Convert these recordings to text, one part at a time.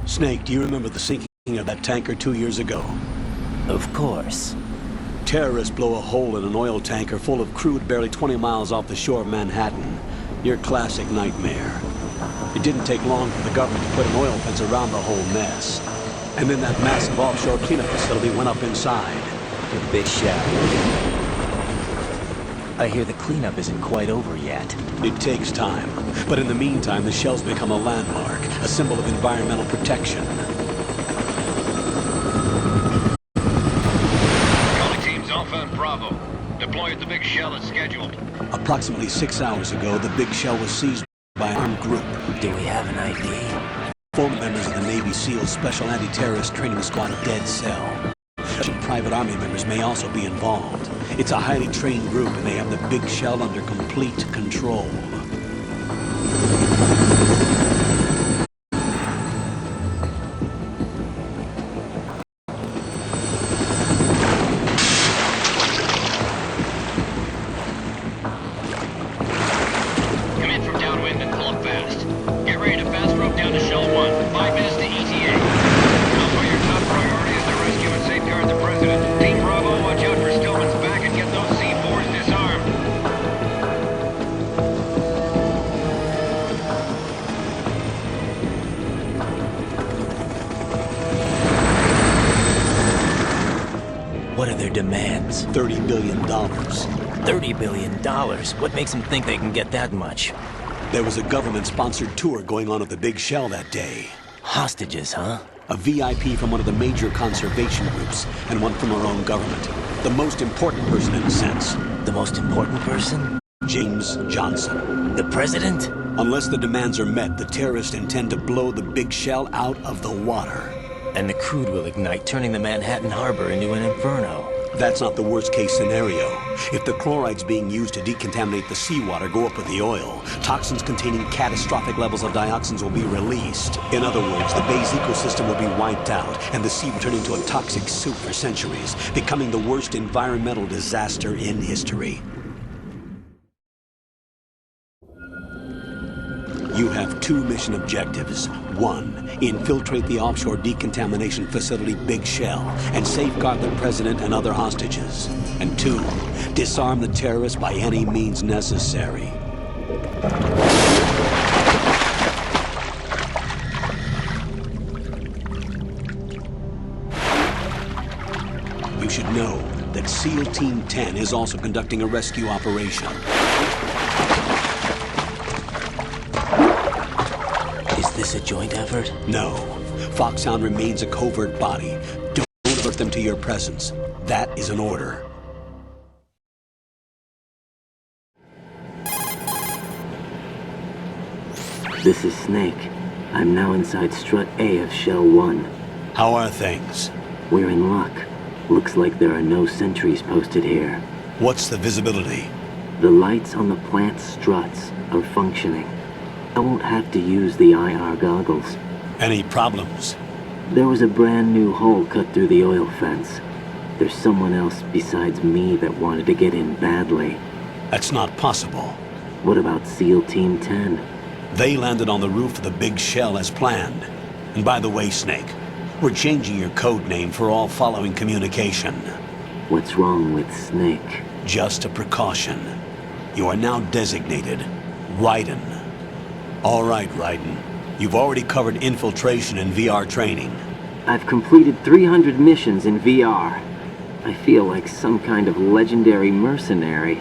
Snake, do you remember the sinking of that tanker 2 years ago? Of course. Terrorists blow a hole in an oil tanker full of crude barely 20 miles off the shore of Manhattan. Your classic nightmare. It didn't take long for the government to put an oil fence around the whole mess. And then that massive offshore cleanup facility went up inside. The big shell. I hear the cleanup isn't quite over yet. It takes time. But in the meantime, the shell's become a landmark, a symbol of environmental protection. Calling teams Alpha and Bravo. Deploy at the big shell as scheduled. Approximately 6 hours ago, the big shell was seized by an armed group. Do we have an ID? Former members of the Navy SEALs Special Anti-Terrorist Training Squad Dead Cell. Private Army members may also be involved. It's a highly trained group, and they have the big shell under complete control. Come in from downwind and pull up fast. Get ready to fast rope down to Shell 1. 5 minutes to ETA. Also, your top priority is to rescue and safeguard the President. Team Bravo, watch out for Stillman's back and get those C4s disarmed. What are their demands? $30 billion. $30 billion? What makes them think they can get that much? There was a government-sponsored tour going on at the big shell that day. Hostages, huh? A VIP from one of the major conservation groups, and one from our own government. The most important person in a sense. The most important person? James Johnson. The President? Unless the demands are met, the terrorists intend to blow the big shell out of the water. And the crude will ignite, turning the Manhattan Harbor into an inferno. That's not the worst-case scenario. If the chlorides being used to decontaminate the seawater go up with the oil, toxins containing catastrophic levels of dioxins will be released. In other words, the bay's ecosystem will be wiped out, and the sea will turn into a toxic soup for centuries, becoming the worst environmental disaster in history. You have 2 mission objectives. 1, infiltrate the offshore decontamination facility Big Shell and safeguard the President and other hostages. And 2, disarm the terrorists by any means necessary. You should know that SEAL Team 10 is also conducting a rescue operation. Is this a joint effort? No. Foxhound remains a covert body. Don't alert them to your presence. That is an order. This is Snake. I'm now inside Strut A of Shell 1. How are things? We're in luck. Looks like there are no sentries posted here. What's the visibility? The lights on the plant struts are functioning. I won't have to use the IR goggles. Any problems? There was a brand new hole cut through the oil fence. There's someone else besides me that wanted to get in badly. That's not possible. What about SEAL Team 10? They landed on the roof of the Big Shell as planned. And by the way, Snake, we're changing your code name for all following communication. What's wrong with Snake? Just a precaution. You are now designated Raiden. All right, Raiden. You've already covered infiltration and VR training. I've completed 300 missions in VR. I feel like some kind of legendary mercenary.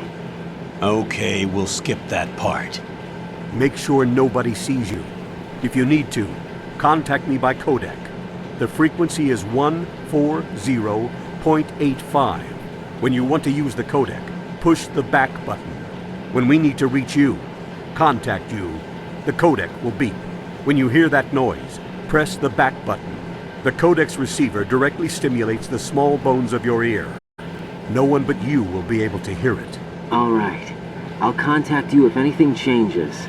Okay, we'll skip that part. Make sure nobody sees you. If you need to, contact me by codec. The frequency is 140.85. When you want to use the codec, push the back button. When we need to reach you, contact you, the codec will beep. When you hear that noise, press the back button. The codec's receiver directly stimulates the small bones of your ear. No one but you will be able to hear it. All right. I'll contact you if anything changes.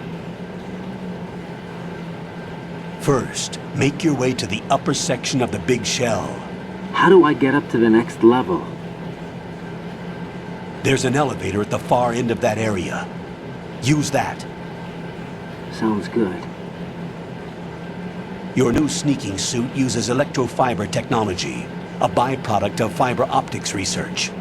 First, make your way to the upper section of the Big Shell. How do I get up to the next level? There's an elevator at the far end of that area. Use that. Sounds good. Your new sneaking suit uses electrofiber technology, a byproduct of fiber optics research.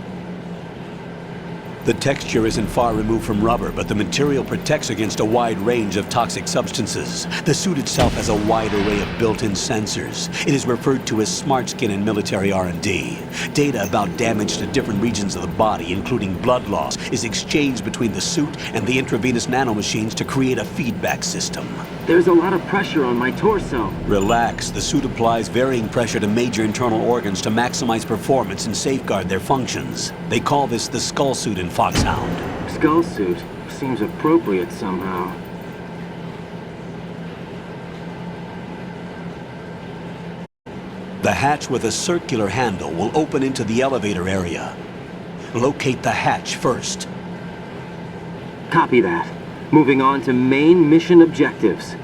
The texture isn't far removed from rubber, but the material protects against a wide range of toxic substances. The suit itself has a wide array of built-in sensors. It is referred to as smart skin in military R&D. Data about damage to different regions of the body, including blood loss, is exchanged between the suit and the intravenous nanomachines to create a feedback system. There's a lot of pressure on my torso. Relax. The suit applies varying pressure to major internal organs to maximize performance and safeguard their functions. They call this the skull suit in Foxhound. Skull suit seems appropriate somehow. The hatch with a circular handle will open into the elevator area. Locate the hatch first. Copy that. Moving on to main mission objectives.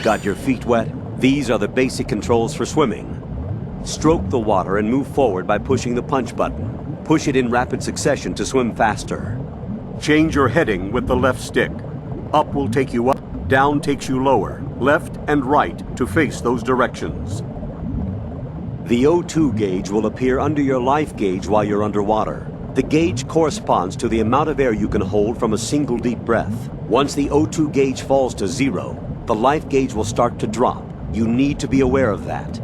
Got your feet wet? These are the basic controls for swimming. Stroke the water and move forward by pushing the punch button. Push it in rapid succession to swim faster. Change your heading with the left stick. Up will take you up, down takes you lower, left and right to face those directions. The O2 gauge will appear under your life gauge while you're underwater. The gauge corresponds to the amount of air you can hold from a single deep breath. Once the O2 gauge falls to 0, the life gauge will start to drop. You need to be aware of that.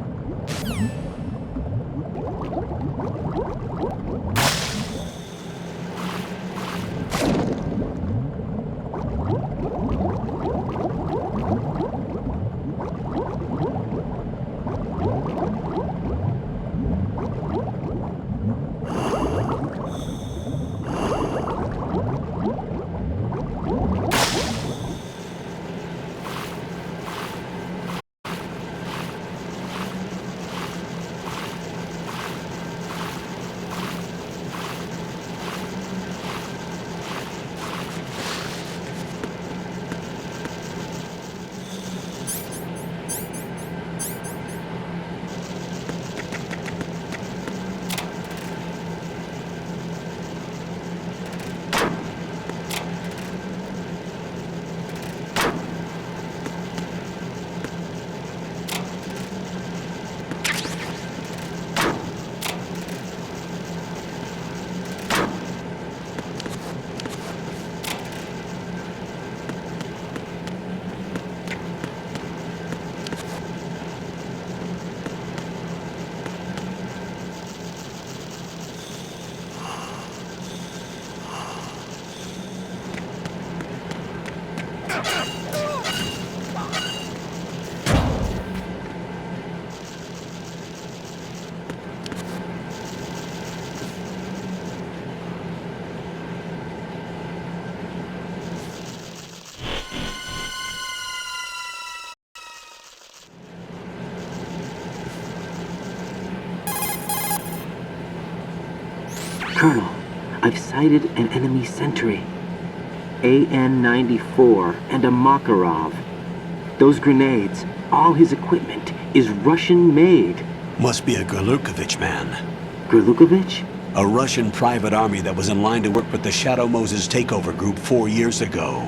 Colonel, I've sighted an enemy sentry. AN-94 and a Makarov. Those grenades, all his equipment, is Russian-made. Must be a Gurlukovich man. Gurlukovich? A Russian private army that was in line to work with the Shadow Moses takeover group 4 years ago.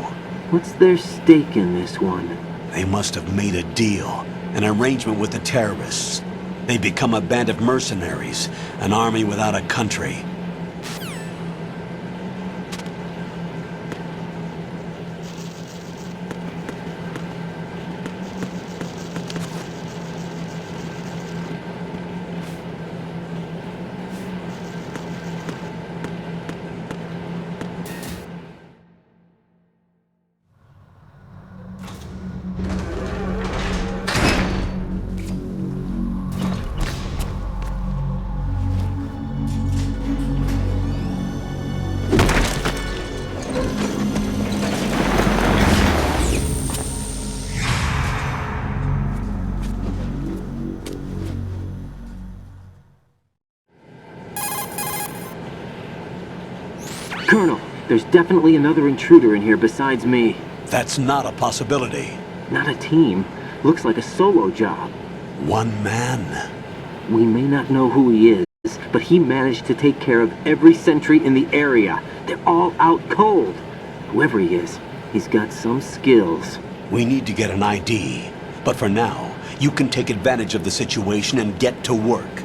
What's their stake in this one? They must have made a deal, an arrangement with the terrorists. They become a band of mercenaries, an army without a country. Colonel, there's definitely another intruder in here besides me. That's not a possibility. Not a team. Looks like a solo job. One man. We may not know who he is, but he managed to take care of every sentry in the area. They're all out cold. Whoever he is, he's got some skills. We need to get an ID. But for now, you can take advantage of the situation and get to work.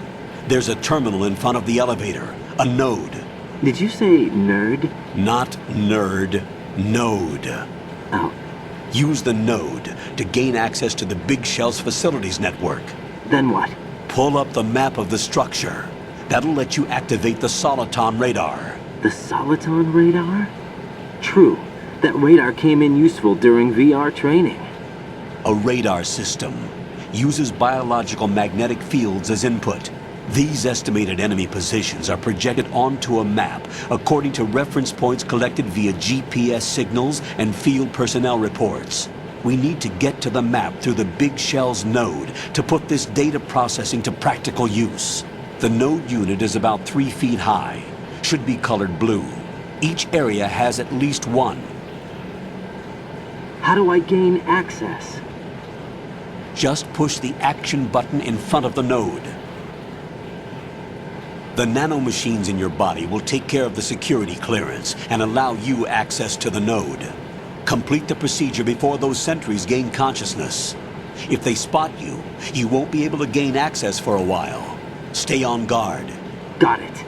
There's a terminal in front of the elevator. A node. Did you say nerd? Not nerd. Node. Oh. Use the node to gain access to the Big Shell's facilities network. Then what? Pull up the map of the structure. That'll let you activate the Soliton radar. The Soliton radar? True. That radar came in useful during VR training. A radar system uses biological magnetic fields as input. These estimated enemy positions are projected onto a map according to reference points collected via GPS signals and field personnel reports. We need to get to the map through the Big Shell's node to put this data processing to practical use. The node unit is about 3 feet high, should be colored blue. Each area has at least one. How do I gain access? Just push the action button in front of the node. The nanomachines in your body will take care of the security clearance and allow you access to the node. Complete the procedure before those sentries gain consciousness. If they spot you, you won't be able to gain access for a while. Stay on guard. Got it.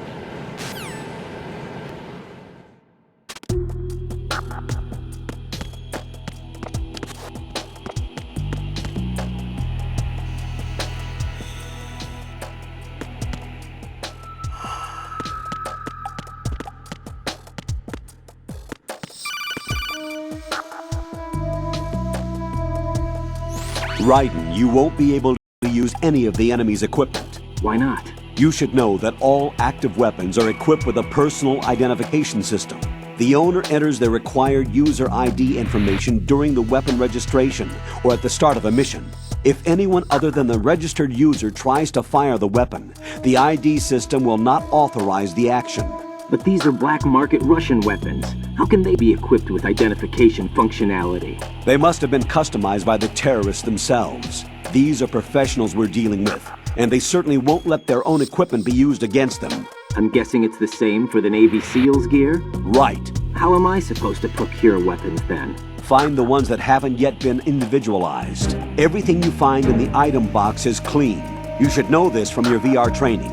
Raiden, you won't be able to use any of the enemy's equipment. Why not? You should know that all active weapons are equipped with a personal identification system. The owner enters their required user ID information during the weapon registration or at the start of a mission. If anyone other than the registered user tries to fire the weapon, the ID system will not authorize the action. But these are black market Russian weapons. How can they be equipped with identification functionality? They must have been customized by the terrorists themselves. These are professionals we're dealing with, and they certainly won't let their own equipment be used against them. I'm guessing it's the same for the Navy SEALs gear? Right. How am I supposed to procure weapons then? Find the ones that haven't yet been individualized. Everything you find in the item box is clean. You should know this from your VR training.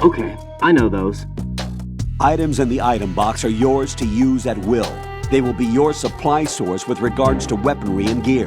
Okay, I know those. Items in the item box are yours to use at will. They will be your supply source with regards to weaponry and gear.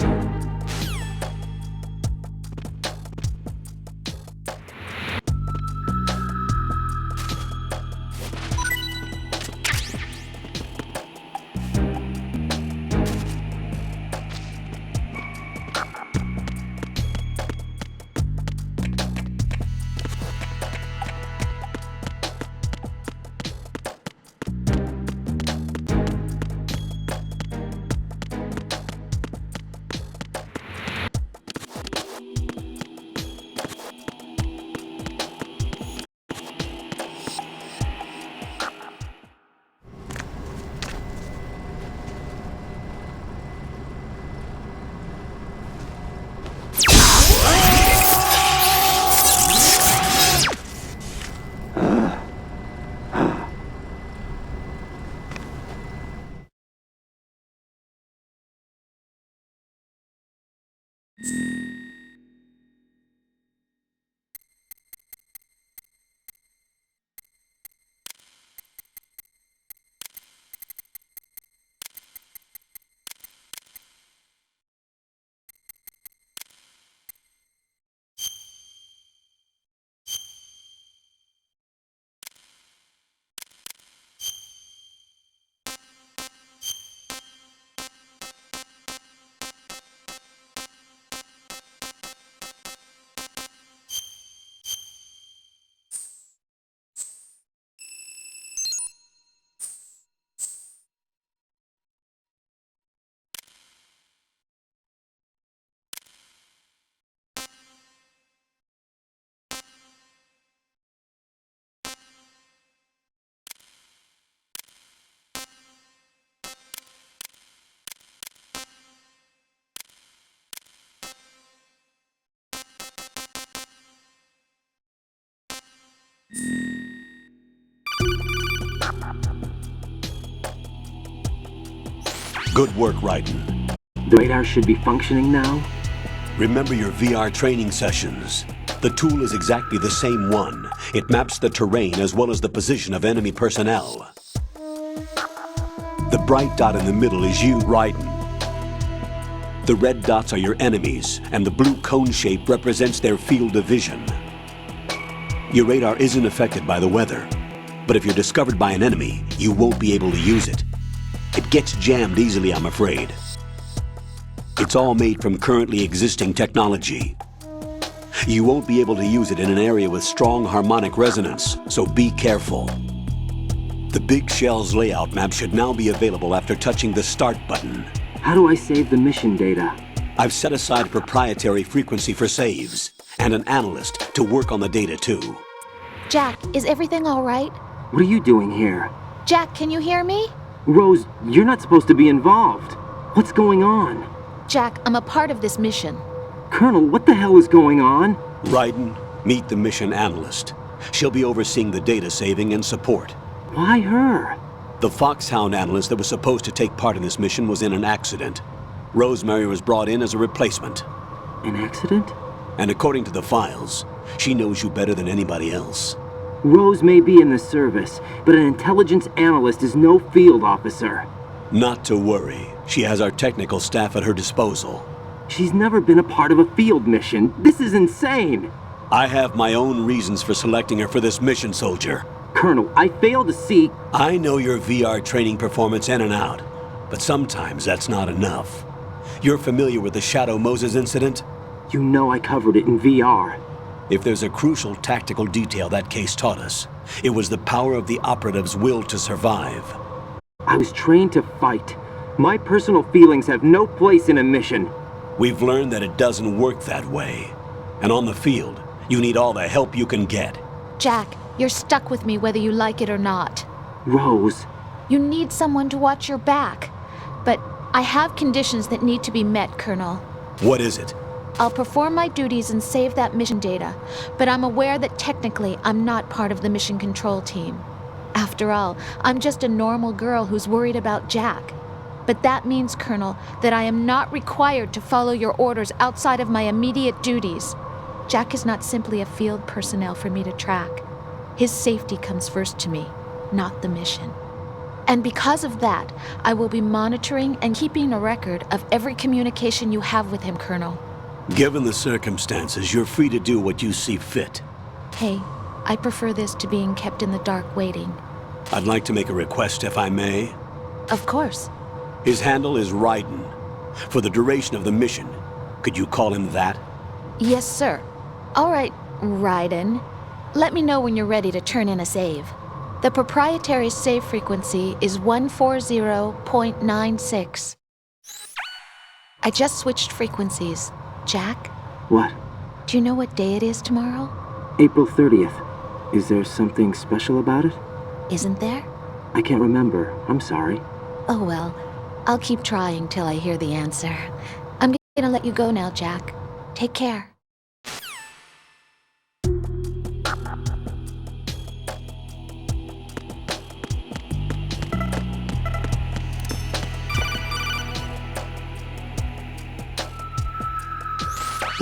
Good work, Raiden. The radar should be functioning now? Remember your VR training sessions. The tool is exactly the same one. It maps the terrain as well as the position of enemy personnel. The bright dot in the middle is you, Raiden. The red dots are your enemies, and the blue cone shape represents their field of vision. Your radar isn't affected by the weather, but if you're discovered by an enemy, you won't be able to use it. It gets jammed easily, I'm afraid. It's all made from currently existing technology. You won't be able to use it in an area with strong harmonic resonance, so be careful. The Big Shell's layout map should now be available after touching the Start button. How do I save the mission data? I've set aside a proprietary frequency for saves, and an analyst to work on the data too. Jack, is everything all right? What are you doing here? Jack, can you hear me? Rose, you're not supposed to be involved. What's going on? Jack, I'm a part of this mission. Colonel, what the hell is going on? Raiden, meet the mission analyst. She'll be overseeing the data saving and support. Why her? The Foxhound analyst that was supposed to take part in this mission was in an accident. Rosemary was brought in as a replacement. An accident? And according to the files, she knows you better than anybody else. Rose may be in the service, but an intelligence analyst is no field officer. Not to worry. She has our technical staff at her disposal. She's never been a part of a field mission. This is insane. I have my own reasons for selecting her for this mission, soldier. Colonel, I fail to see... I know your VR training performance in and out, but sometimes that's not enough. You're familiar with the Shadow Moses incident? You know I covered it in VR. If there's a crucial tactical detail that case taught us, it was the power of the operative's will to survive. I was trained to fight. My personal feelings have no place in a mission. We've learned that it doesn't work that way. And on the field, you need all the help you can get. Jack, you're stuck with me whether you like it or not. Rose. You need someone to watch your back. But I have conditions that need to be met, Colonel. What is it? I'll perform my duties and save that mission data, but I'm aware that technically I'm not part of the mission control team. After all, I'm just a normal girl who's worried about Jack. But that means, Colonel, that I am not required to follow your orders outside of my immediate duties. Jack is not simply a field personnel for me to track. His safety comes first to me, not the mission. And because of that, I will be monitoring and keeping a record of every communication you have with him, Colonel. Given the circumstances, you're free to do what you see fit. Hey, I prefer this to being kept in the dark waiting. I'd like to make a request, if I may. Of course. His handle is Raiden. For the duration of the mission, could you call him that? Yes, sir. All right, Raiden. Let me know when you're ready to turn in a save. The proprietary save frequency is 140.96. I just switched frequencies. Jack? What? Do you know what day it is tomorrow? April 30th. Is there something special about it? Isn't there? I can't remember. I'm sorry. Oh well, I'll keep trying till I hear the answer. I'm gonna let you go now, Jack. Take care.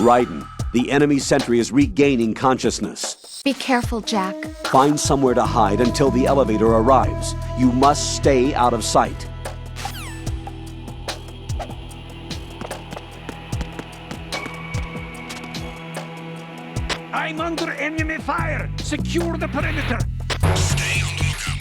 Raiden, the enemy sentry is regaining consciousness. Be careful, Jack. Find somewhere to hide until the elevator arrives. You must stay out of sight. I'm under enemy fire! Secure the perimeter! Stay on the lookout.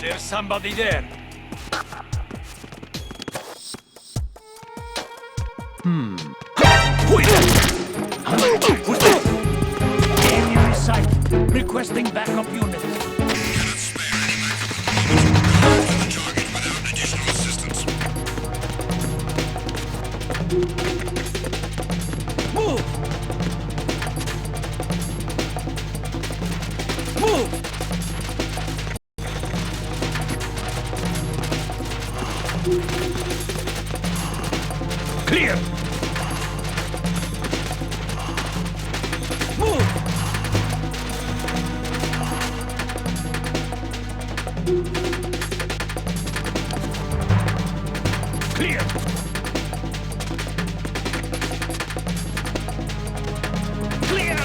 There's somebody there. Enemy in sight. Requesting backup unit. Move! Move! Clear! Move! Clear! Clear!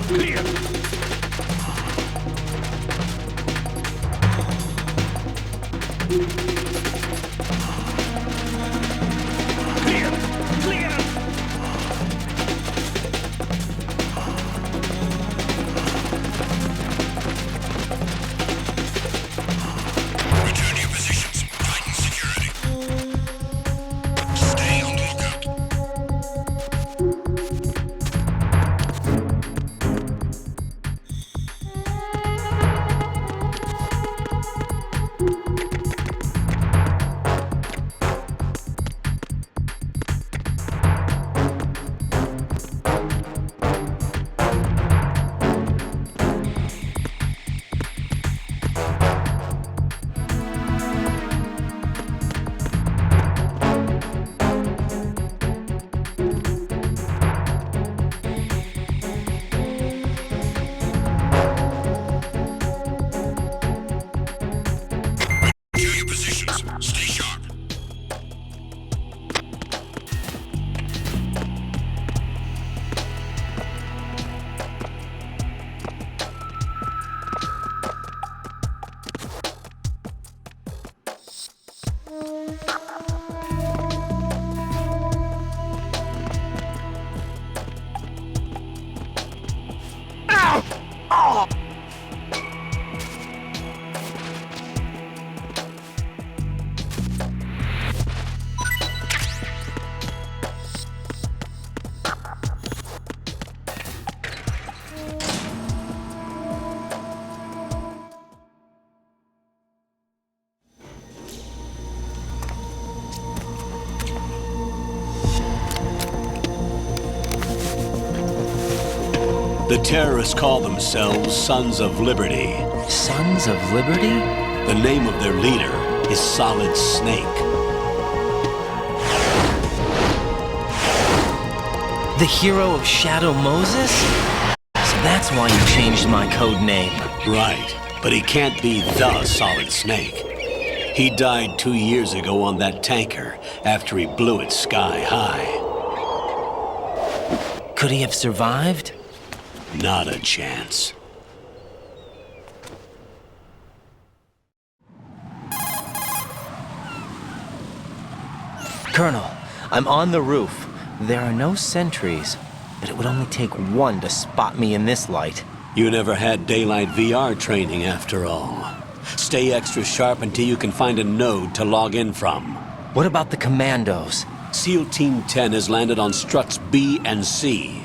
Clear! Clear! Clear! Return to your positions. Tighten security. Stay on the lookout. Secure your positions. Stay sharp. The terrorists call themselves Sons of Liberty. Sons of Liberty? The name of their leader is Solid Snake. The hero of Shadow Moses? So that's why you changed my code name. Right, but he can't be the Solid Snake. He died 2 years ago on that tanker after he blew it sky high. Could he have survived? Not a chance. Colonel, I'm on the roof. There are no sentries, but it would only take one to spot me in this light. You never had daylight VR training after all. Stay extra sharp until you can find a node to log in from. What about the commandos? SEAL Team 10 has landed on struts B and C.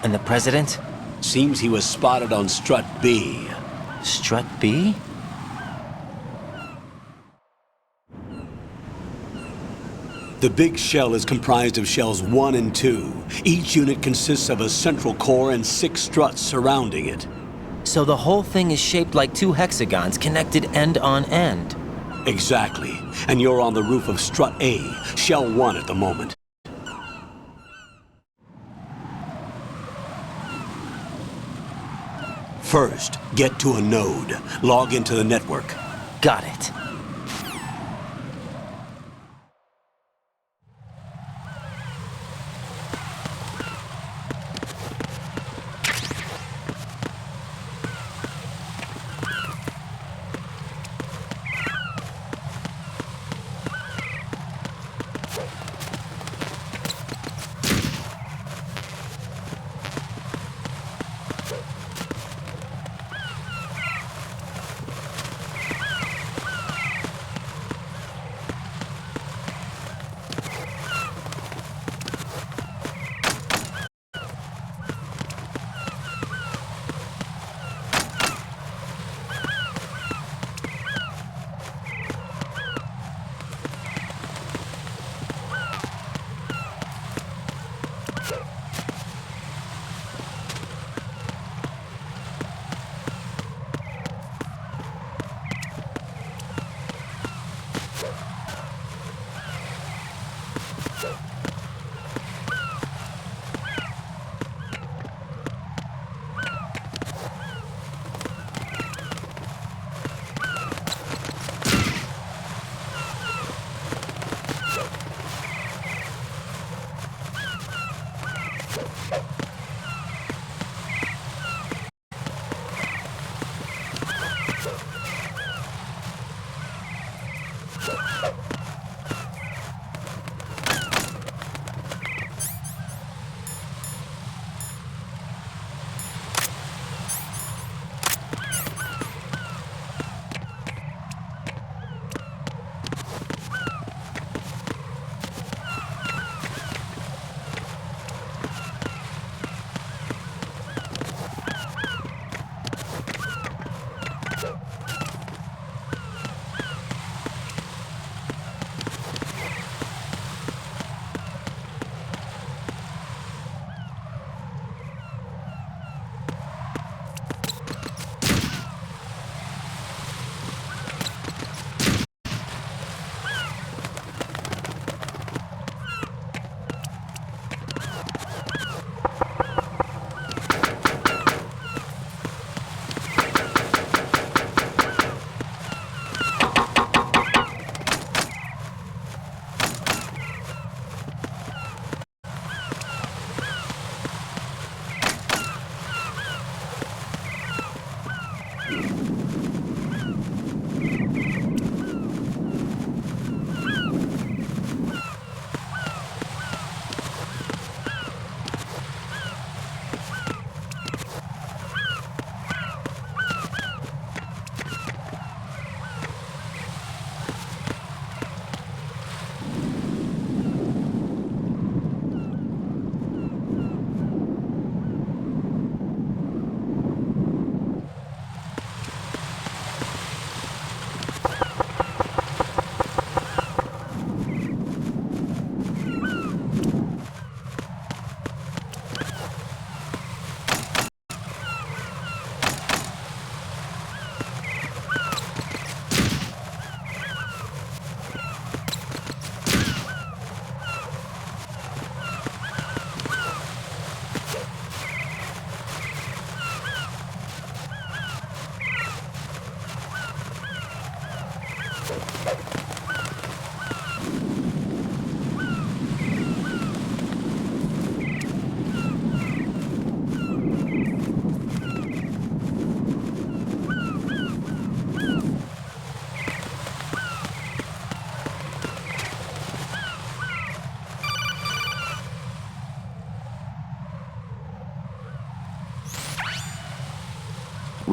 And the president? Seems he was spotted on strut B. Strut B? The big shell is comprised of shells 1 and 2. Each unit consists of a central core and 6 struts surrounding it. So the whole thing is shaped like 2 hexagons connected end on end. Exactly. And you're on the roof of strut A, shell 1 at the moment. First, get to a node. Log into the network. Got it.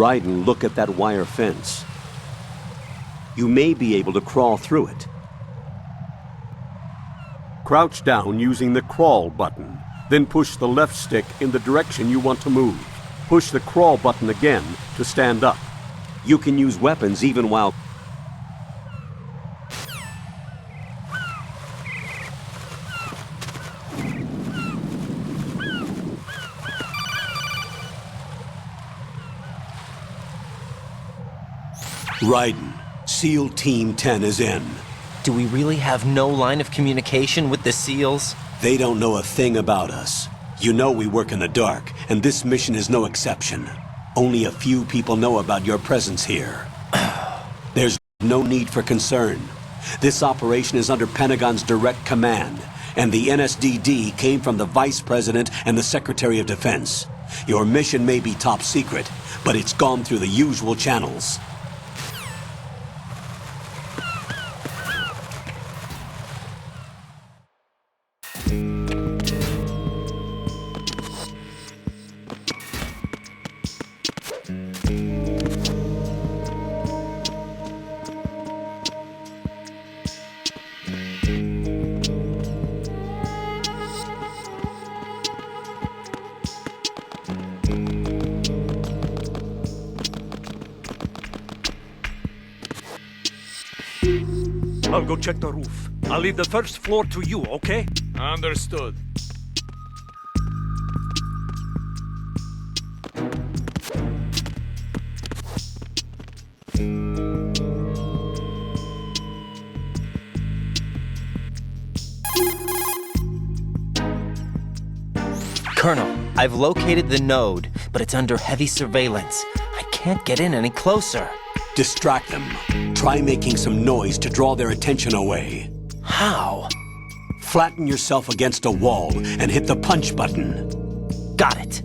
Raiden, look at that wire fence. You may be able to crawl through it. Crouch down using the crawl button. Then push the left stick in the direction you want to move. Push the crawl button again to stand up. You can use weapons even while... Raiden, SEAL Team 10 is in. Do we really have no line of communication with the SEALs? They don't know a thing about us. You know we work in the dark, and this mission is no exception. Only a few people know about your presence here. There's no need for concern. This operation is under Pentagon's direct command, and the NSDD came from the Vice President and the Secretary of Defense. Your mission may be top secret, but it's gone through the usual channels. I'll go check the roof. I'll leave the first floor to you, okay? Understood. Colonel, I've located the node, but it's under heavy surveillance. I can't get in any closer. Distract them. Try making some noise to draw their attention away. How? Flatten yourself against a wall and hit the punch button. Got it.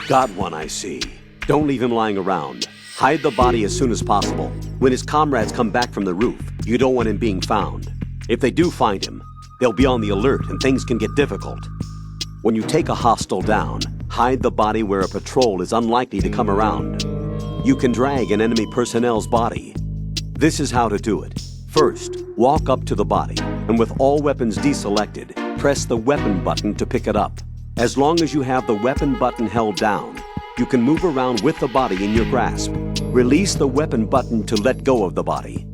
Got one, I see. Don't leave him lying around. Hide the body as soon as possible. When his comrades come back from the roof, you don't want him being found. If they do find him, they'll be on the alert and things can get difficult. When you take a hostile down, hide the body where a patrol is unlikely to come around. You can drag an enemy personnel's body. This is how to do it. First, walk up to the body, and with all weapons deselected, press the weapon button to pick it up. As long as you have the weapon button held down, you can move around with the body in your grasp. Release the weapon button to let go of the body.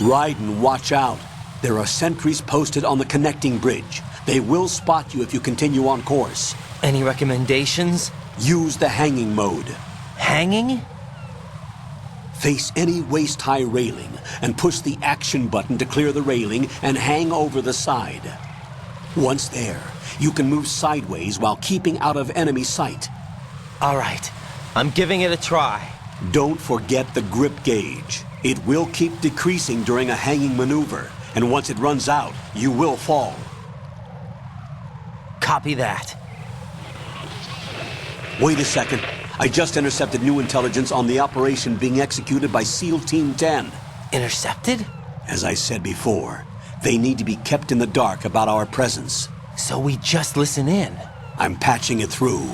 Raiden, watch out. There are sentries posted on the connecting bridge. They will spot you if you continue on course. Any recommendations? Use the hanging mode. Hanging? Face any waist-high railing and push the action button to clear the railing and hang over the side. Once there, you can move sideways while keeping out of enemy sight. All right, I'm giving it a try. Don't forget the grip gauge. It will keep decreasing during a hanging maneuver, and once it runs out, you will fall. Copy that. Wait a second. I just intercepted new intelligence on the operation being executed by SEAL Team 10. Intercepted? As I said before, they need to be kept in the dark about our presence. So we just listen in. I'm patching it through.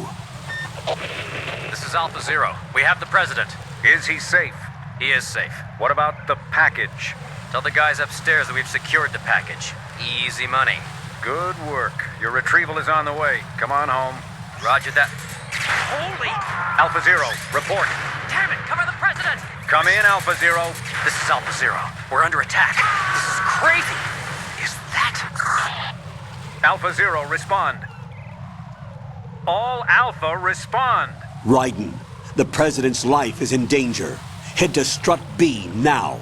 This is Alpha Zero. We have the president. Is he safe? He is safe. What about the package? Tell the guys upstairs that we've secured the package. Easy money. Good work. Your retrieval is on the way. Come on home. Roger that. Holy! Alpha Zero, report. Damn it! Cover the president! Come in, Alpha Zero. This is Alpha Zero. We're under attack. This is crazy. Is that... Alpha Zero, respond. All Alpha, respond. Raiden, the President's life is in danger. Head to Strut B now.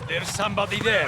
There's somebody there.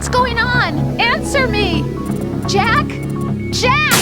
What's going on? Answer me! Jack? Jack!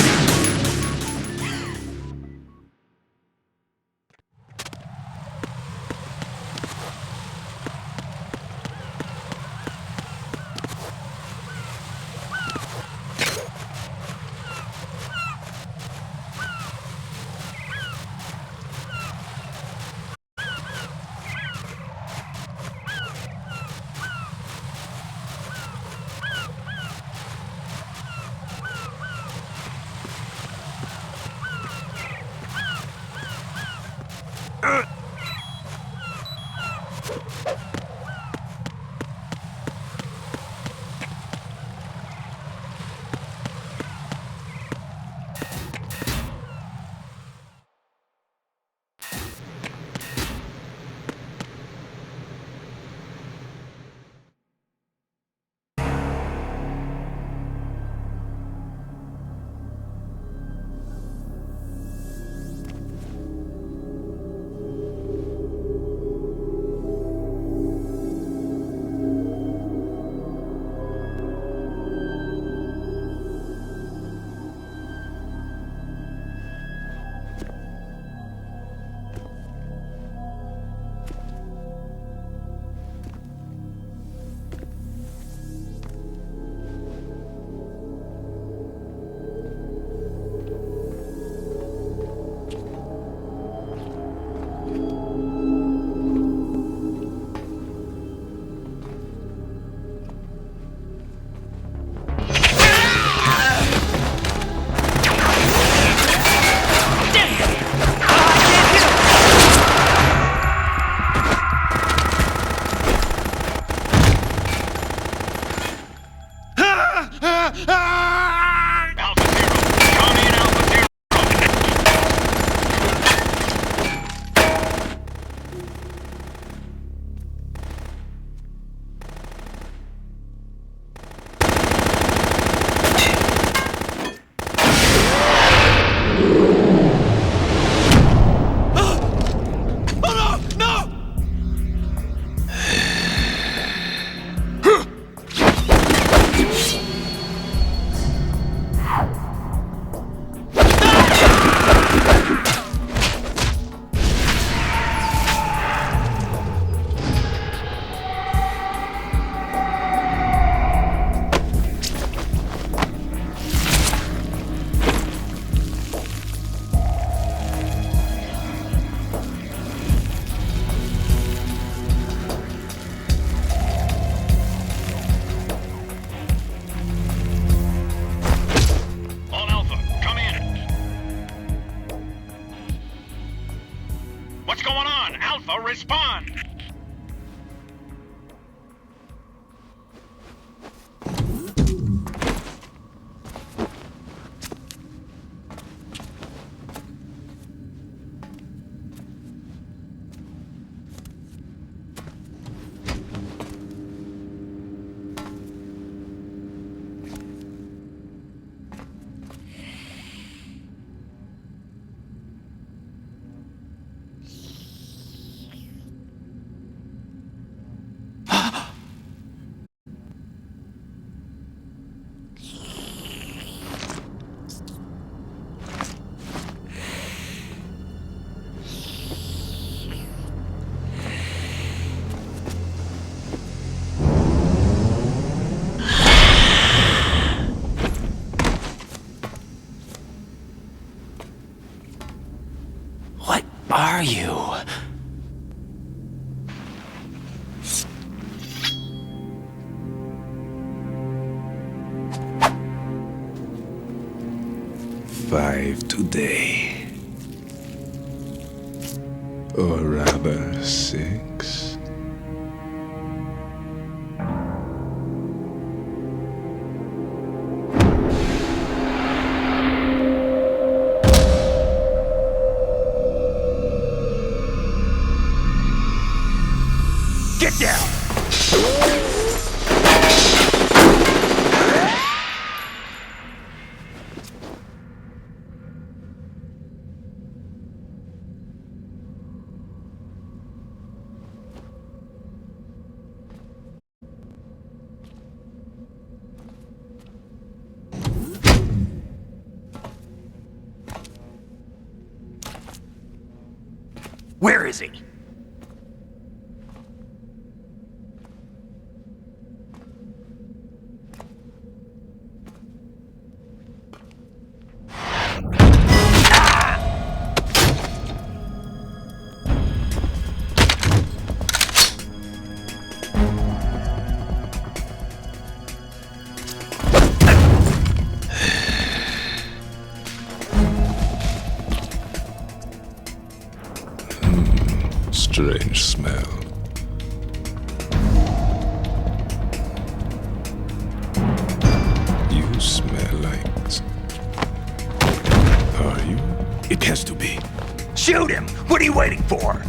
Respond! What are you? Five today. Or rather, 6. Get down! Where is he? Strange smell. You smell like... Are you? It has to be. Shoot him! What are you waiting for?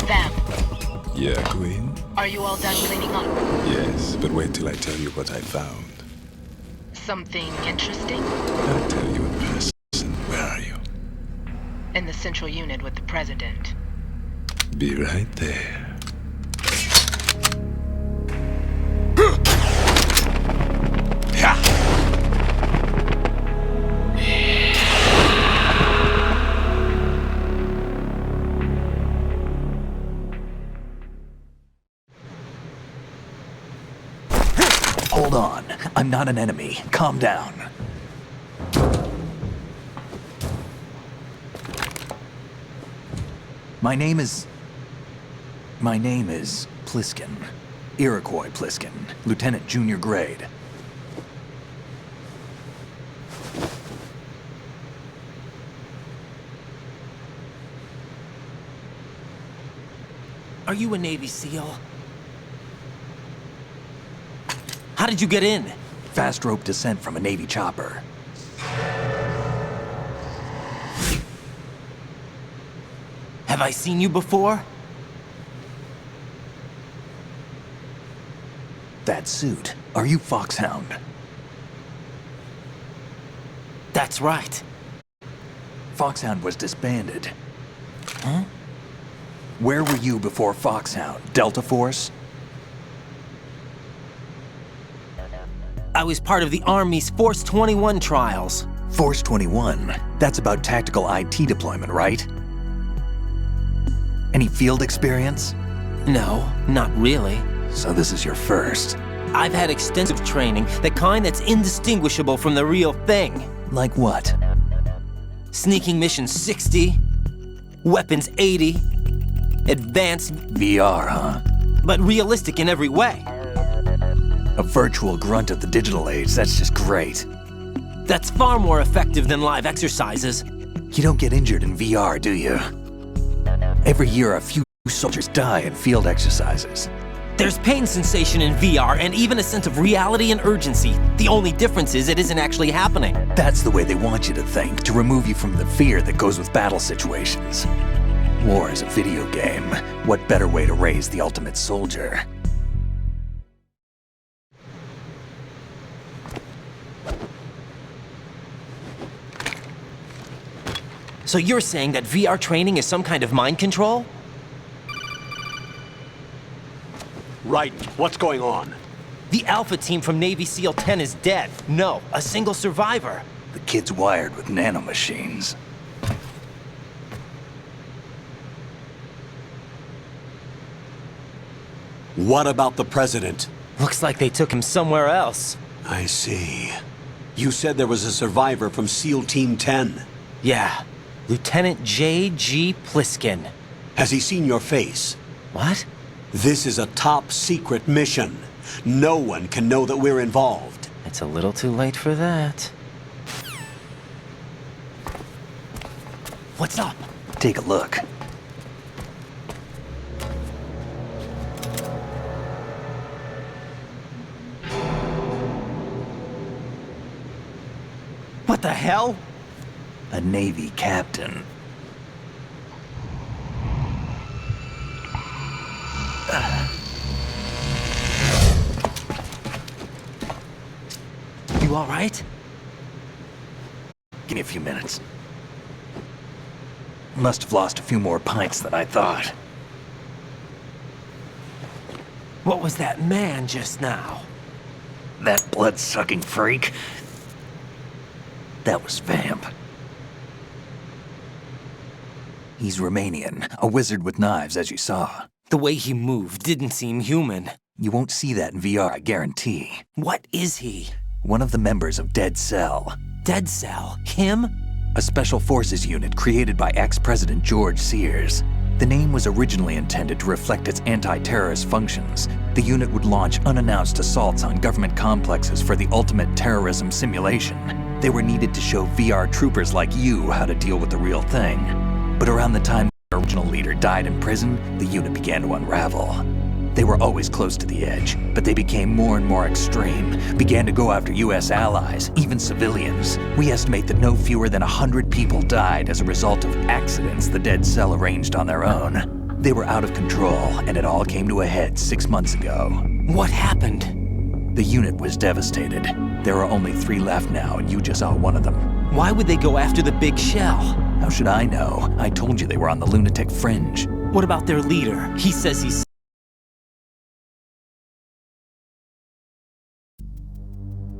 Vam, Yeah, Queen? are you all done cleaning up? Yes, but wait till I tell you what I found. Something interesting? I'll tell you in person. Where are you? In the central unit with the president. Be right there. Hold on. I'm not an enemy. Calm down. My name is Pliskin. Iroquois Pliskin. Lieutenant Junior Grade. Are you a Navy SEAL? How did you get in? Fast rope descent from a Navy chopper. Have I seen you before? That suit. Are you Foxhound? That's right. Foxhound was disbanded. Huh? Where were you before Foxhound? Delta Force? I was part of the Army's Force 21 trials. Force 21? That's about tactical IT deployment, right? Any field experience? No, not really. So this is your first. I've had extensive training, the kind that's indistinguishable from the real thing. Like what? Sneaking mission 60, weapons 80, advanced, VR, huh? but realistic in every way. A virtual grunt of the digital age, that's just great. That's far more effective than live exercises. You don't get injured in VR, do you? Every year a few soldiers die in field exercises. There's pain sensation in VR and even a sense of reality and urgency. The only difference is it isn't actually happening. That's the way they want you to think, to remove you from the fear that goes with battle situations. War is a video game. What better way to raise the ultimate soldier? So you're saying that VR training is some kind of mind control? Right. What's going on? The Alpha team from Navy SEAL 10 is dead. No, a single survivor. The kid's wired with nanomachines. What about the president? Looks like they took him somewhere else. I see. You said there was a survivor from SEAL Team 10. Yeah, Lieutenant J.G. Pliskin. Has he seen your face? What? This is a top secret mission. No one can know that we're involved. It's a little too late for that. What's up? Take a look. What the hell? A Navy captain. You all right? Give me a few minutes. Must have lost a few more pints than I thought. What was that man just now? That blood-sucking freak? That was Vamp. He's Romanian, a wizard with knives, as you saw. The way he moved didn't seem human. You won't see that in VR, I guarantee. What is he? One of the members of Dead Cell. Dead Cell? Him? A special forces unit created by ex-President George Sears. The name was originally intended to reflect its anti-terrorist functions. The unit would launch unannounced assaults on government complexes for the ultimate terrorism simulation. They were needed to show VR troopers like you how to deal with the real thing. But around the time the original leader died in prison, the unit began to unravel. They were always close to the edge, but they became more and more extreme, began to go after US allies, even civilians. We estimate that no fewer than 100 people died as a result of accidents the Dead Cell arranged on their own. They were out of control, and it all came to a head 6 months ago. What happened? The unit was devastated. There are only 3 left now, and you just saw one of them. Why would they go after the big shell? How should I know? I told you they were on the lunatic fringe. What about their leader? He says he's...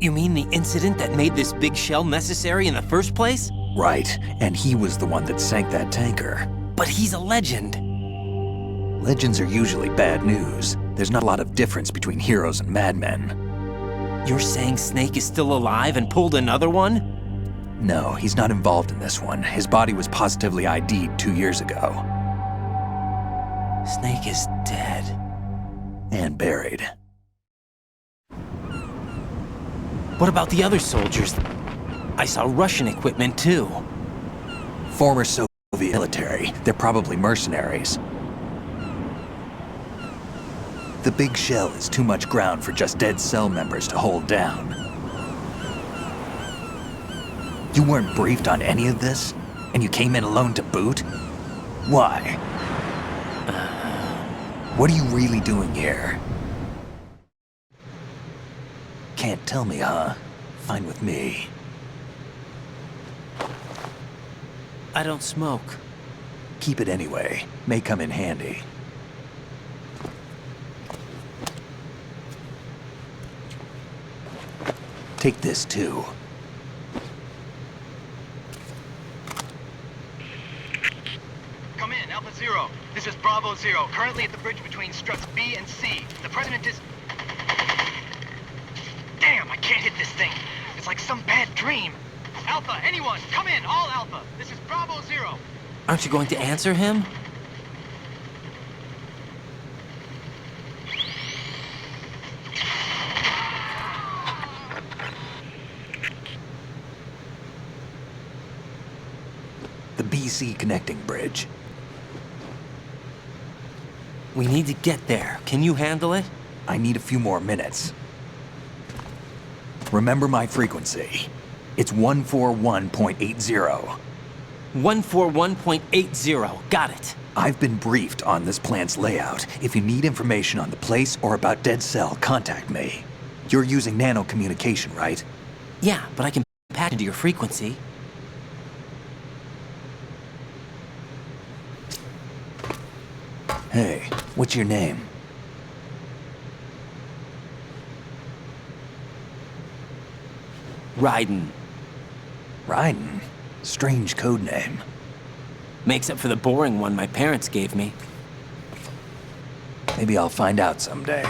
You mean the incident that made this big shell necessary in the first place? Right, and he was the one that sank that tanker. But he's a legend. Legends are usually bad news. There's not a lot of difference between heroes and madmen. You're saying Snake is still alive and pulled another one? No, he's not involved in this one. His body was positively ID'd 2 years ago. Snake is dead. And buried. What about the other soldiers? I saw Russian equipment too. Former Soviet military. They're probably mercenaries. The big shell is too much ground for just Dead Cell members to hold down. You weren't briefed on any of this? And you came in alone to boot? Why? What are you really doing here? Can't tell me, huh? Fine with me. I don't smoke. Keep it anyway. May come in handy. Take this too. Come in, Alpha Zero. This is Bravo Zero, currently at the bridge between struts B and C. The President is... Damn, I can't hit this thing. It's like some bad dream. Alpha, anyone, come in, all Alpha. This is Bravo Zero. Aren't you going to answer him? The BC connecting bridge. We need to get there. Can you handle it? I need a few more minutes. Remember my frequency. It's 141.80. 141.80. Got it. I've been briefed on this plant's layout. If you need information on the place or about Dead Cell, contact me. You're using nano communication, right? Yeah, but I can patch into your frequency. Hey, what's your name? Raiden. Raiden? Strange code name. Makes up for the boring one my parents gave me. Maybe I'll find out someday.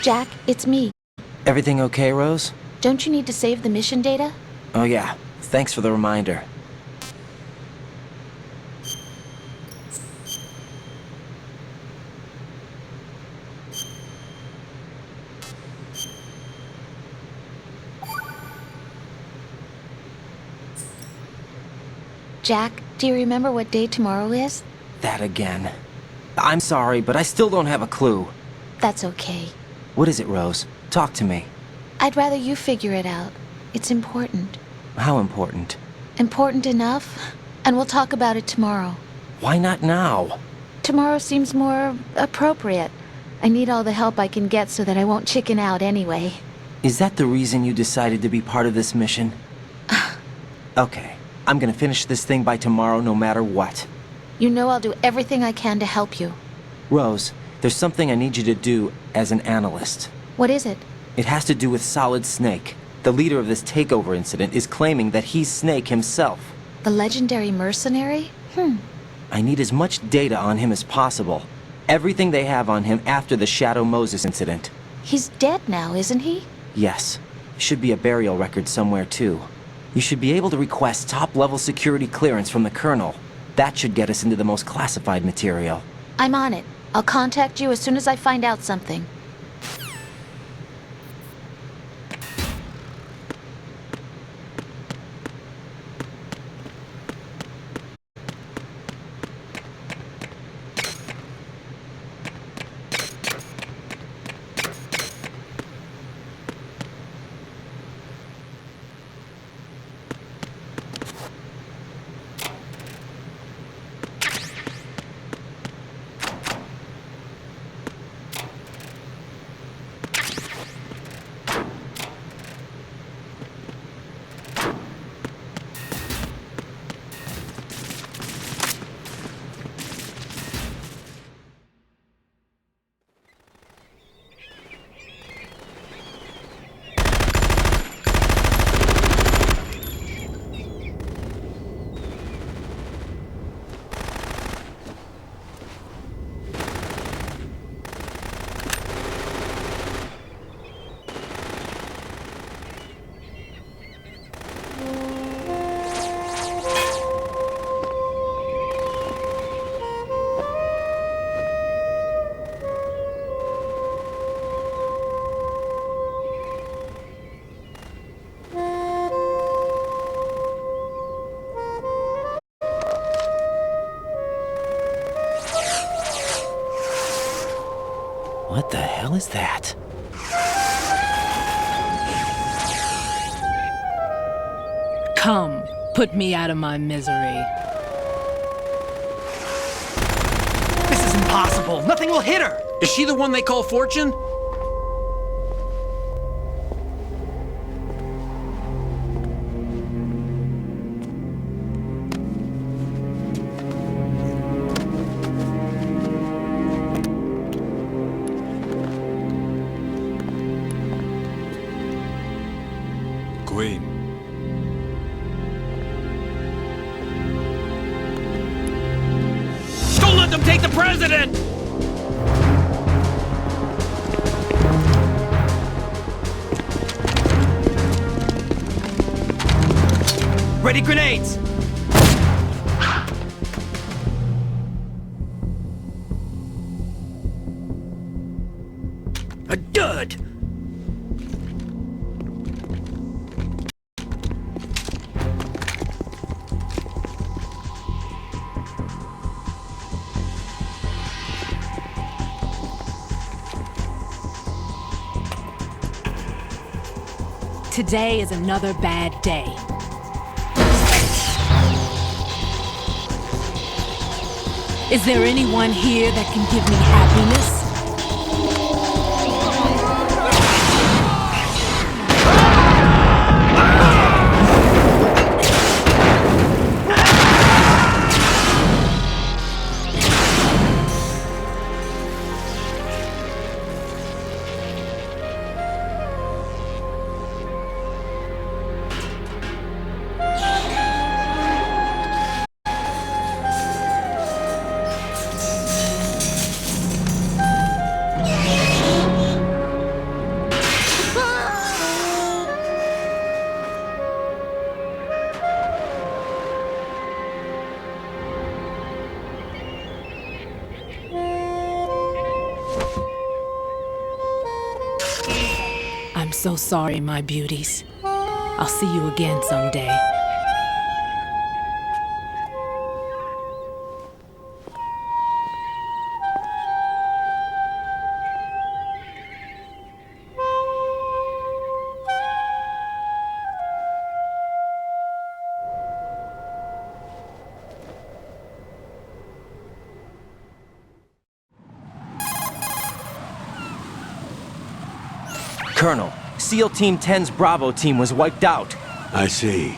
Jack, it's me. Everything okay, Rose? Don't you need to save the mission data? Oh yeah, thanks for the reminder. Jack, do you remember what day tomorrow is? That again. I'm sorry, but I still don't have a clue. That's okay. What is it, Rose? Talk to me. I'd rather you figure it out. It's important. How important? Important enough? And we'll talk about it tomorrow. Why not now? Tomorrow seems more appropriate. I need all the help I can get so that I won't chicken out anyway. Is that the reason you decided to be part of this mission? Okay, I'm gonna finish this thing by tomorrow no matter what. You know I'll do everything I can to help you. Rose, there's something I need you to do as an analyst. What is it? It has to do with Solid Snake. The leader of this takeover incident is claiming that he's Snake himself. The legendary mercenary? I need as much data on him as possible. Everything they have on him after the Shadow Moses incident. He's dead now, isn't he? Yes. Should be a burial record somewhere, too. You should be able to request top-level security clearance from the Colonel. That should get us into the most classified material. I'm on it. I'll contact you as soon as I find out something. What the hell is that? Come, put me out of my misery. This is impossible. Nothing will hit her. Is she the one they call Fortune? Queen. Don't let them take the president! Ready grenades! A dud! Today is another bad day. Is there anyone here that can give me happiness? I'm so sorry, my beauties. I'll see you again someday. Colonel, SEAL Team 10's Bravo team was wiped out. I see.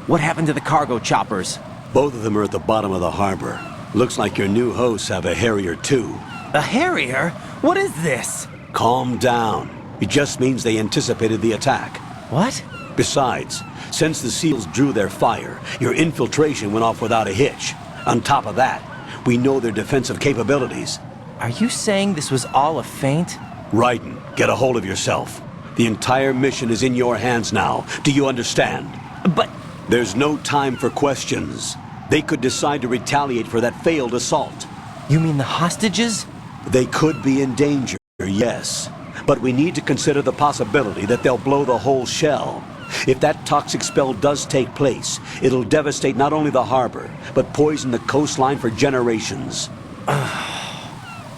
What happened to the cargo choppers? Both of them are at the bottom of the harbor. Looks like your new hosts have a Harrier too. A Harrier? What is this? Calm down. It just means they anticipated the attack. What? Besides, since the SEALs drew their fire, your infiltration went off without a hitch. On top of that, we know their defensive capabilities. Are you saying this was all a feint? Raiden, get a hold of yourself. The entire mission is in your hands now. Do you understand? But... There's no time for questions. They could decide to retaliate for that failed assault. You mean the hostages? They could be in danger, yes. But we need to consider the possibility that they'll blow the whole shell. If that toxic spell does take place, it'll devastate not only the harbor, but poison the coastline for generations.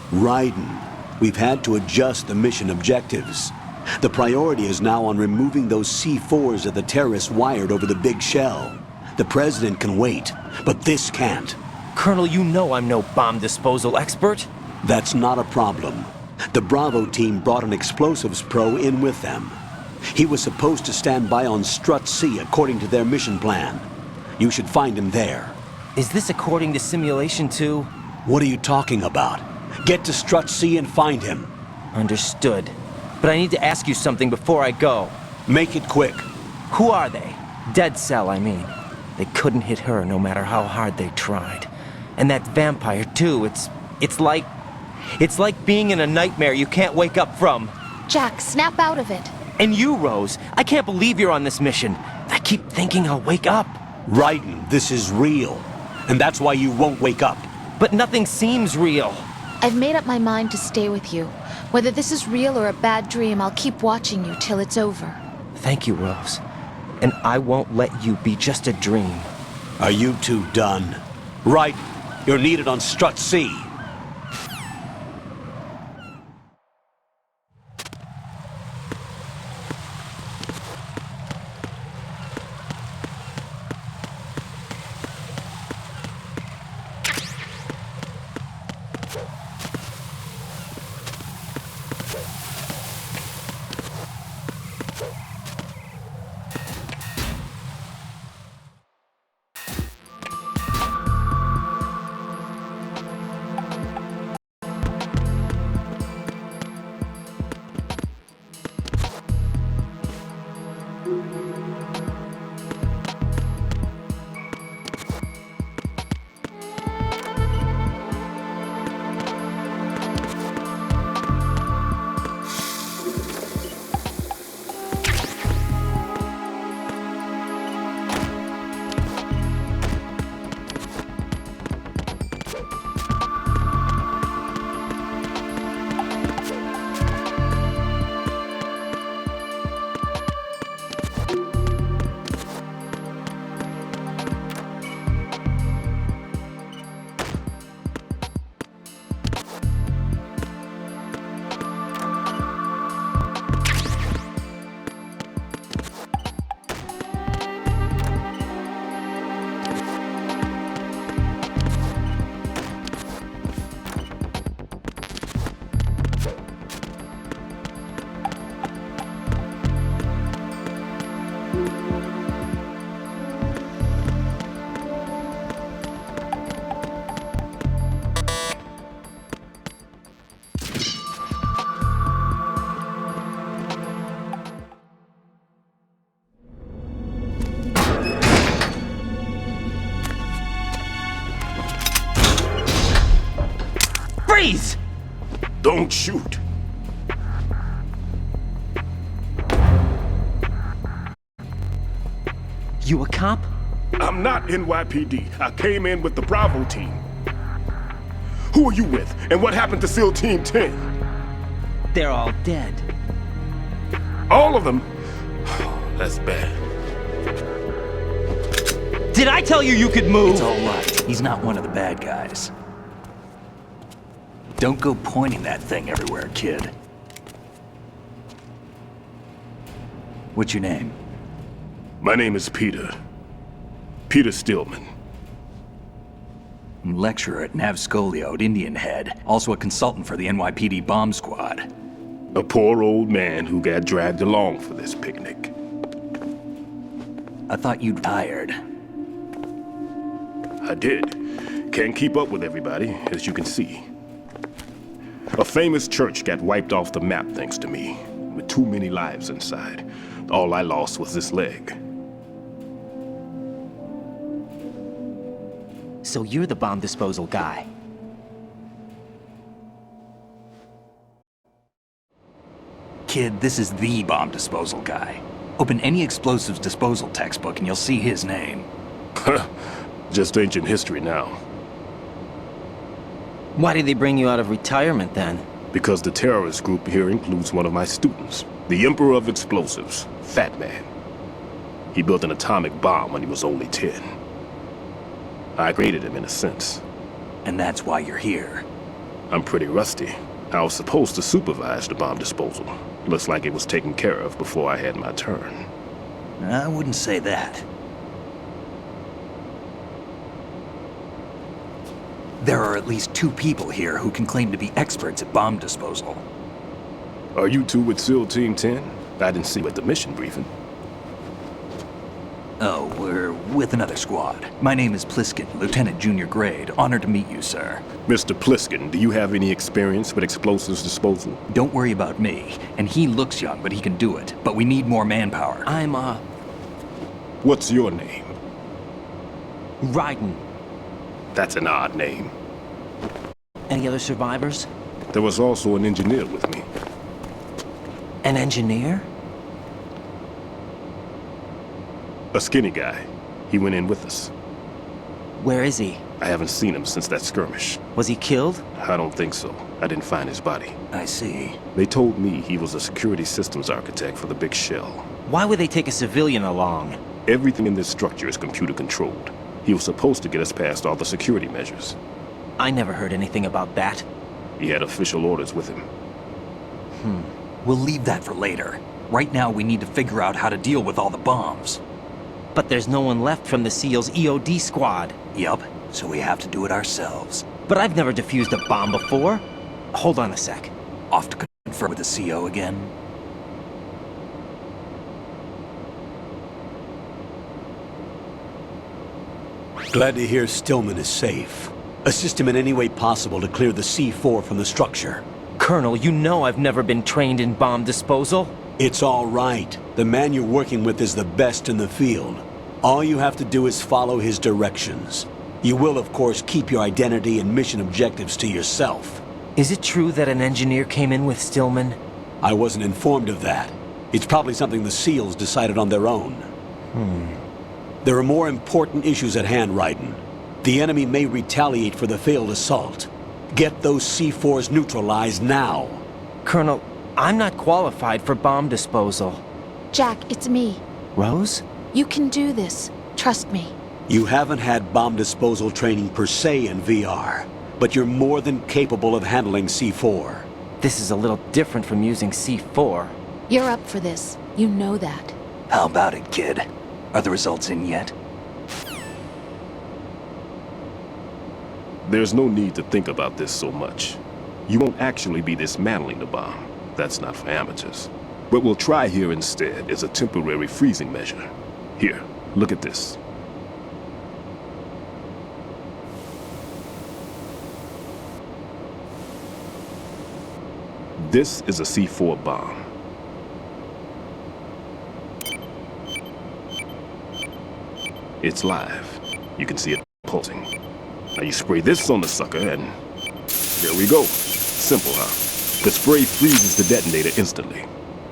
Raiden, we've had to adjust the mission objectives. The priority is now on removing those C4s that the terrorists wired over the big shell. The President can wait, but this can't. Colonel, you know I'm no bomb disposal expert. That's not a problem. The Bravo team brought an explosives pro in with them. He was supposed to stand by on Strut C according to their mission plan. You should find him there. Is this according to Simulation 2? What are you talking about? Get to Strut C and find him. Understood. But I need to ask you something before I go. Make it quick. Who are they? Dead Cell, I mean. They couldn't hit her no matter how hard they tried. And that vampire, too, it's like being in a nightmare you can't wake up from. Jack, snap out of it. And you, Rose, I can't believe you're on this mission. I keep thinking I'll wake up. Raiden, this is real. And that's why you won't wake up. But nothing seems real. I've made up my mind to stay with you. Whether this is real or a bad dream, I'll keep watching you till it's over. Thank you, Rose. And I won't let you be just a dream. Are you two done? Right. You're needed on Strut C. Freeze! Don't shoot. You a cop? I'm not NYPD. I came in with the Bravo team. Who are you with? And what happened to SEAL Team 10? They're all dead. All of them? That's bad. Did I tell you you could move? It's all right. He's not one of the bad guys. Don't go pointing that thing everywhere, kid. What's your name? My name is Peter. Peter Stillman. Lecturer at Navscolio at Indian Head. Also a consultant for the NYPD bomb squad. A poor old man who got dragged along for this picnic. I thought you'd retired. I did. Can't keep up with everybody, as you can see. A famous church got wiped off the map thanks to me, with too many lives inside. All I lost was this leg. So you're the bomb disposal guy. Kid, this is the bomb disposal guy. Open any explosives disposal textbook and you'll see his name. Just ancient history now. Why did they bring you out of retirement then? Because the terrorist group here includes one of my students, the Emperor of Explosives, Fat Man. He built an atomic bomb when he was only 10. I created him in a sense. And that's why you're here. I'm pretty rusty. I was supposed to supervise the bomb disposal. Looks like it was taken care of before I had my turn. I wouldn't say that. There are at least 2 people here who can claim to be experts at bomb disposal. Are you two with SEAL Team 10? I didn't see you at the mission briefing. Oh, we're with another squad. My name is Pliskin, Lieutenant Junior Grade. Honored to meet you, sir. Mr. Pliskin, do you have any experience with explosives disposal? Don't worry about me. And he looks young, but he can do it. But we need more manpower. I'm, What's your name? Raiden. That's an odd name. Any other survivors? There was also an engineer with me. An engineer? A skinny guy. He went in with us. Where is he? I haven't seen him since that skirmish. Was he killed? I don't think so. I didn't find his body. I see. They told me he was a security systems architect for the big shell. Why would they take a civilian along? Everything in this structure is computer controlled. He was supposed to get us past all the security measures. I never heard anything about that. He had official orders with him. We'll leave that for later. Right now, we need to figure out how to deal with all the bombs. But there's no one left from the SEAL's EOD squad. Yup, so we have to do it ourselves. But I've never defused a bomb before. Hold on a sec. Off to confer with the CO again? Glad to hear Stillman is safe. Assist him in any way possible to clear the C4 from the structure. Colonel, you know I've never been trained in bomb disposal. It's all right. The man you're working with is the best in the field. All you have to do is follow his directions. You will, of course, keep your identity and mission objectives to yourself. Is it true that an engineer came in with Stillman? I wasn't informed of that. It's probably something the SEALs decided on their own. There are more important issues at hand, Raiden. The enemy may retaliate for the failed assault. Get those C4s neutralized now. Colonel, I'm not qualified for bomb disposal. Jack, it's me. Rose? You can do this. Trust me. You haven't had bomb disposal training per se in VR, but you're more than capable of handling C4. This is a little different from using C4. You're up for this. You know that. How about it, kid? Are the results in yet? There's no need to think about this so much. You won't actually be dismantling the bomb. That's not for amateurs. What we'll try here instead is a temporary freezing measure. Here, look at this. This is a C4 bomb. It's live. You can see it pulsing. Now you spray this on the sucker and there we go. Simple, huh? The spray freezes the detonator instantly.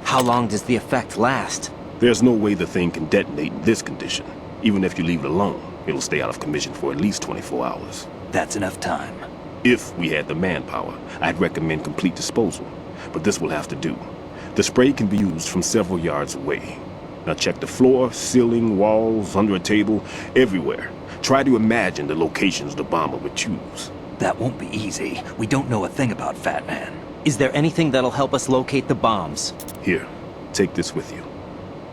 How long does the effect last? There's no way the thing can detonate in this condition. Even if you leave it alone, it'll stay out of commission for at least 24 hours. That's enough time. If we had the manpower, I'd recommend complete disposal. But this will have to do. The spray can be used from several yards away. Now check the floor, ceiling, walls, under a table, everywhere. Try to imagine the locations the bomber would choose. That won't be easy. We don't know a thing about Fat Man. Is there anything that'll help us locate the bombs? Here, take this with you.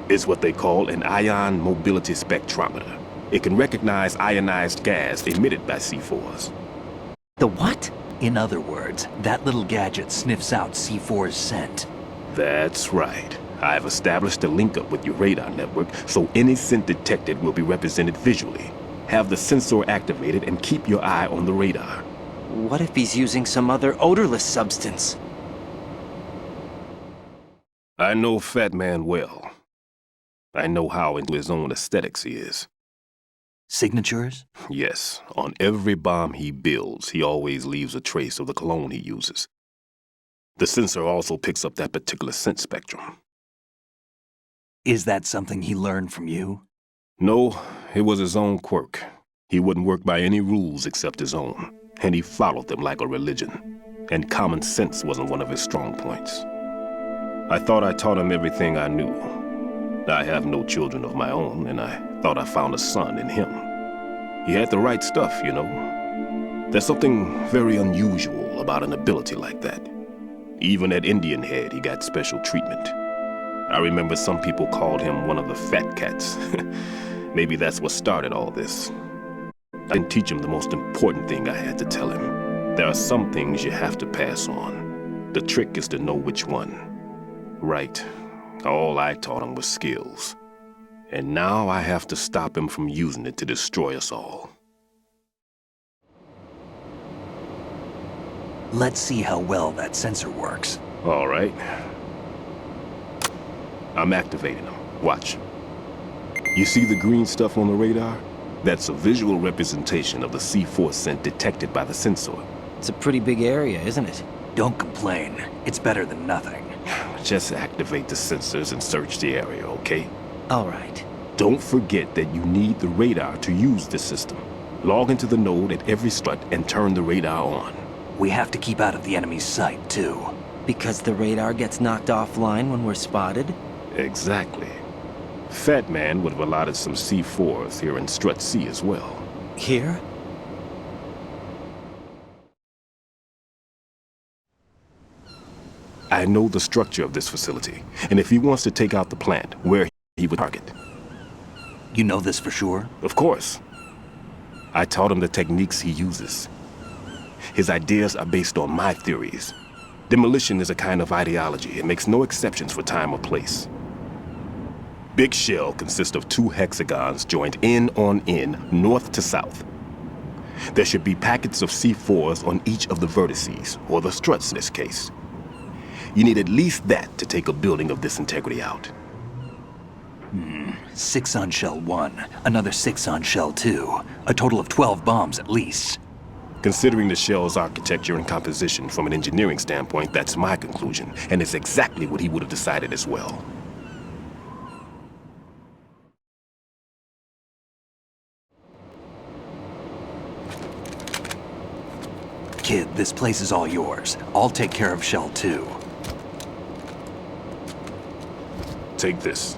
It's what they call an ion mobility spectrometer. It can recognize ionized gas emitted by C4s. The what? In other words, that little gadget sniffs out C4's scent. That's right. I've established a link-up with your radar network, so any scent detected will be represented visually. Have the sensor activated and keep your eye on the radar. What if he's using some other odorless substance? I know Fat Man well. I know how into his own aesthetics he is. Signatures? Yes, on every bomb he builds, he always leaves a trace of the cologne he uses. The sensor also picks up that particular scent spectrum. Is that something he learned from you? No, it was his own quirk. He wouldn't work by any rules except his own, and he followed them like a religion. And common sense wasn't one of his strong points. I thought I taught him everything I knew. I have no children of my own, and I thought I found a son in him. He had the right stuff, you know. There's something very unusual about an ability like that. Even at Indian Head, he got special treatment. I remember some people called him one of the fat cats. Maybe that's what started all this. I didn't teach him the most important thing I had to tell him. There are some things you have to pass on. The trick is to know which one. Right. All I taught him was skills. And now I have to stop him from using it to destroy us all. Let's see how well that sensor works. All right. I'm activating them. Watch. You see the green stuff on the radar? That's a visual representation of the C4 scent detected by the sensor. It's a pretty big area, isn't it? Don't complain. It's better than nothing. Just activate the sensors and search the area, okay? All right. Don't forget that you need the radar to use the system. Log into the node at every strut and turn the radar on. We have to keep out of the enemy's sight, too. Because the radar gets knocked offline when we're spotted? Exactly. Fat Man would have allotted some C4s here in Strut C as well. Here? I know the structure of this facility, and if he wants to take out the plant, where he would target. You know this for sure? Of course. I taught him the techniques he uses. His ideas are based on my theories. Demolition is a kind of ideology. It makes no exceptions for time or place. Big shell consists of 2 hexagons joined end on end, north to south. There should be packets of C4s on each of the vertices, or the struts in this case. You need at least that to take a building of this integrity out. 6 on shell 1, another 6 on shell 2. A total of 12 bombs at least. Considering the shell's architecture and composition from an engineering standpoint, that's my conclusion, and it's exactly what he would have decided as well. Kid, this place is all yours. I'll take care of shell 2. Take this.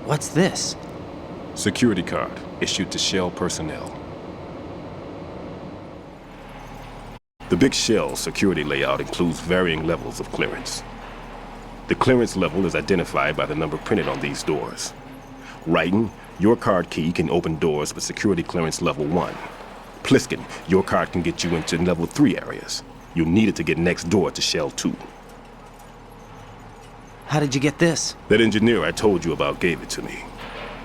What's this? Security card issued to Shell personnel. The Big Shell security layout includes varying levels of clearance. The clearance level is identified by the number printed on these doors. Writing, your card key can open doors with security clearance level 1. Pliskin, your card can get you into level 3 areas. You'll need it to get next door to Shell 2. How did you get this? That engineer I told you about gave it to me.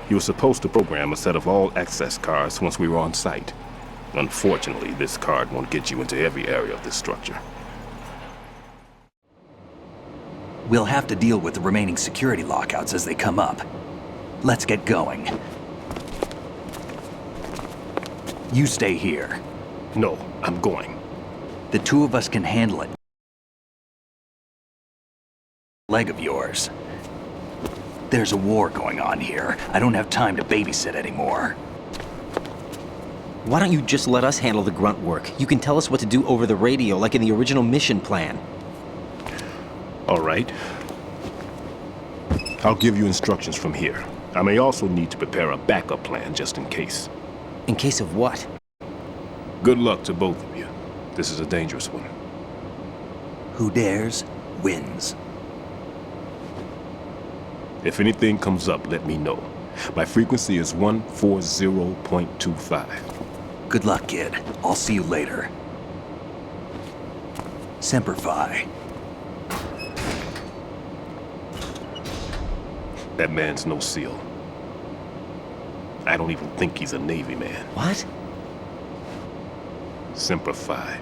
He was supposed to program a set of all access cards once we were on site. Unfortunately, this card won't get you into every area of this structure. We'll have to deal with the remaining security lockouts as they come up. Let's get going. You stay here. No, I'm going. The 2 of us can handle it. Leg of yours. There's a war going on here. I don't have time to babysit anymore. Why don't you just let us handle the grunt work? You can tell us what to do over the radio, like in the original mission plan. All right. I'll give you instructions from here. I may also need to prepare a backup plan just in case. In case of what? Good luck to both of you. This is a dangerous one. Who dares, wins. If anything comes up, let me know. My frequency is 140.25. Good luck, kid. I'll see you later. Semper Fi. That man's no SEAL. I don't even think he's a Navy man. What? Semper Fi.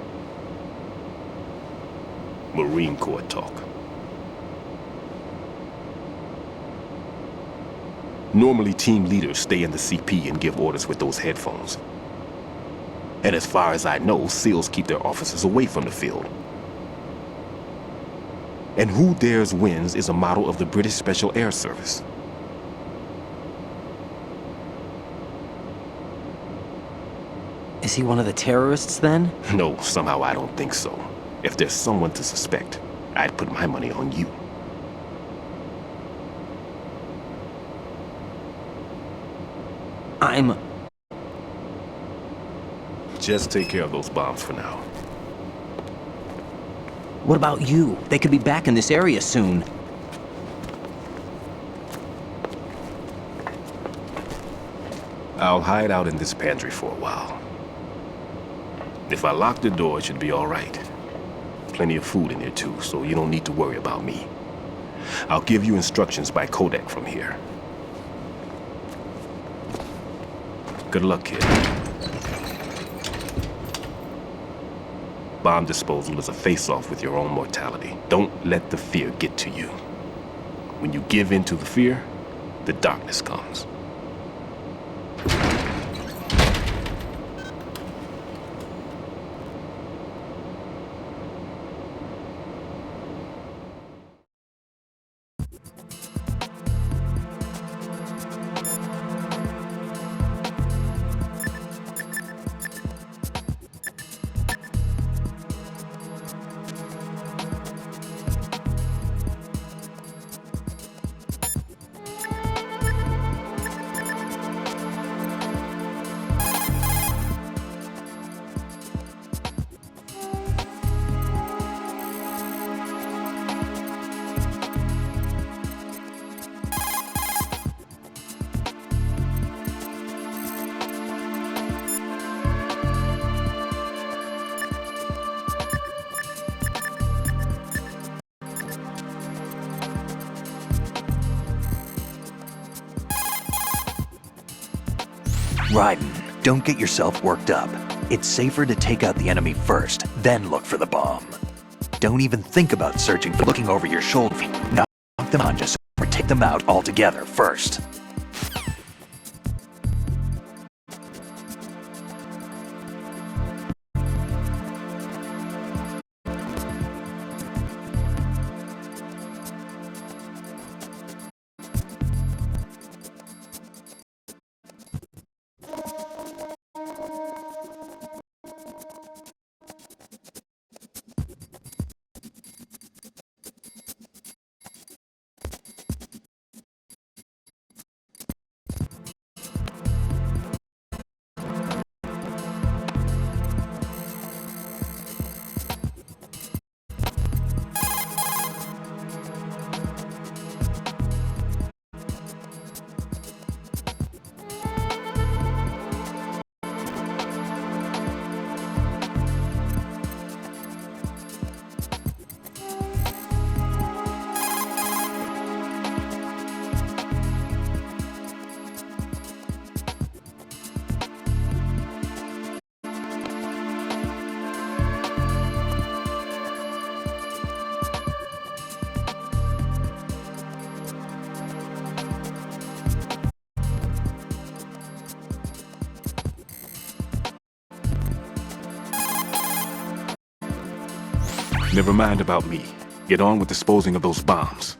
Marine Corps talk. Normally, team leaders stay in the CP and give orders with those headphones. And as far as I know, SEALs keep their officers away from the field. And Who Dares Wins is a model of the British Special Air Service. Is he one of the terrorists, then? No, somehow I don't think so. If there's someone to suspect, I'd put my money on you. Just take care of those bombs for now. What about you? They could be back in this area soon. I'll hide out in this pantry for a while. If I lock the door, it should be all right. Plenty of food in here too, so you don't need to worry about me. I'll give you instructions by codec from here. Good luck, kid. Bomb disposal is a face-off with your own mortality. Don't let the fear get to you. When you give in to the fear, the darkness comes. Raiden, don't get yourself worked up. It's safer to take out the enemy first, then look for the bomb. Don't even think about searching for looking over your shoulder. Knock them unconscious or take them out altogether first. Never mind about me. Get on with disposing of those bombs.